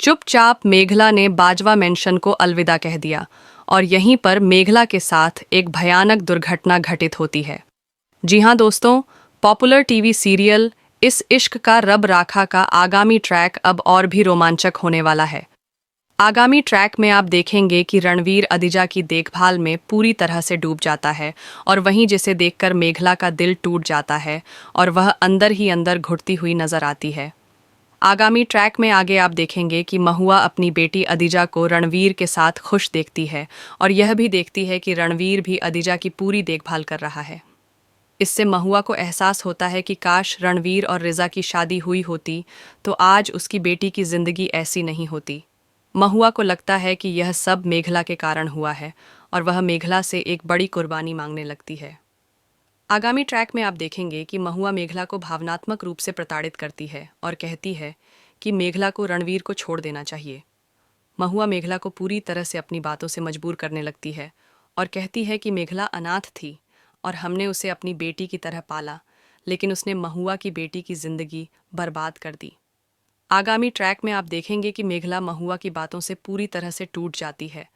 चुपचाप मेघला ने बाजवा मेंशन को अलविदा कह दिया और यहीं पर मेघला के साथ एक भयानक दुर्घटना घटित होती है। जी हाँ दोस्तों, पॉपुलर टीवी सीरियल इस इश्क का रब राखा का आगामी ट्रैक अब और भी रोमांचक होने वाला है। आगामी ट्रैक में आप देखेंगे कि रणवीर अदिजा की देखभाल में पूरी तरह से डूब जाता है और वहीं जिसे देखकर मेघला का दिल टूट जाता है और वह अंदर ही अंदर घुटती हुई नजर आती है। आगामी ट्रैक में आगे आप देखेंगे कि महुआ अपनी बेटी अदिजा को रणवीर के साथ खुश देखती है और यह भी देखती है कि रणवीर भी अदिजा की पूरी देखभाल कर रहा है। इससे महुआ को एहसास होता है कि काश रणवीर और रिजा की शादी हुई होती तो आज उसकी बेटी की जिंदगी ऐसी नहीं होती। महुआ को लगता है कि यह सब मेघला के कारण हुआ है और वह मेघला से एक बड़ी कुर्बानी मांगने लगती है। आगामी ट्रैक में आप देखेंगे कि महुआ मेघला को भावनात्मक रूप से प्रताड़ित करती है और कहती है कि मेघला को रणवीर को छोड़ देना चाहिए। महुआ मेघला को पूरी तरह से अपनी बातों से मजबूर करने लगती है और कहती है कि मेघला अनाथ थी और हमने उसे अपनी बेटी की तरह पाला, लेकिन उसने महुआ की बेटी की जिंदगी बर्बाद कर दी। आगामी ट्रैक में आप देखेंगे कि मेघला महुआ की बातों से पूरी तरह से टूट जाती है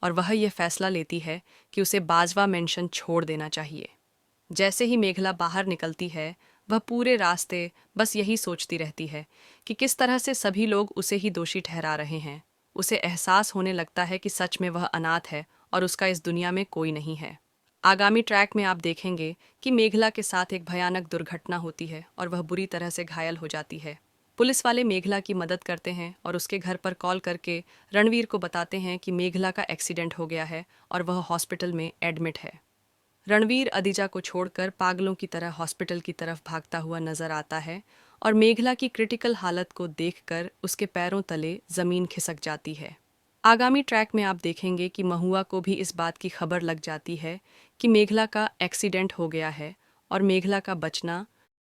और वह यह फैसला लेती है कि उसे बाजवा मेंशन छोड़ देना चाहिए। जैसे ही मेघला बाहर निकलती है, वह पूरे रास्ते बस यही सोचती रहती है कि किस तरह से सभी लोग उसे ही दोषी ठहरा रहे हैं। उसे एहसास होने लगता है कि सच में वह अनाथ है और उसका इस दुनिया में कोई नहीं है। आगामी ट्रैक में आप देखेंगे कि मेघला के साथ एक भयानक दुर्घटना होती है और वह बुरी तरह से घायल हो जाती है। पुलिस वाले मेघला की मदद करते हैं और उसके घर पर कॉल करके रणवीर को बताते हैं कि मेघला का एक्सीडेंट हो गया है और वह हॉस्पिटल में एडमिट है। रणवीर अदिजा को छोड़कर पागलों की तरह हॉस्पिटल की तरफ भागता हुआ नजर आता है और मेघला की क्रिटिकल हालत को देखकर उसके पैरों तले जमीन खिसक जाती है। आगामी ट्रैक में आप देखेंगे कि महुआ को भी इस बात की खबर लग जाती है कि मेघला का एक्सीडेंट हो गया है और मेघला का बचना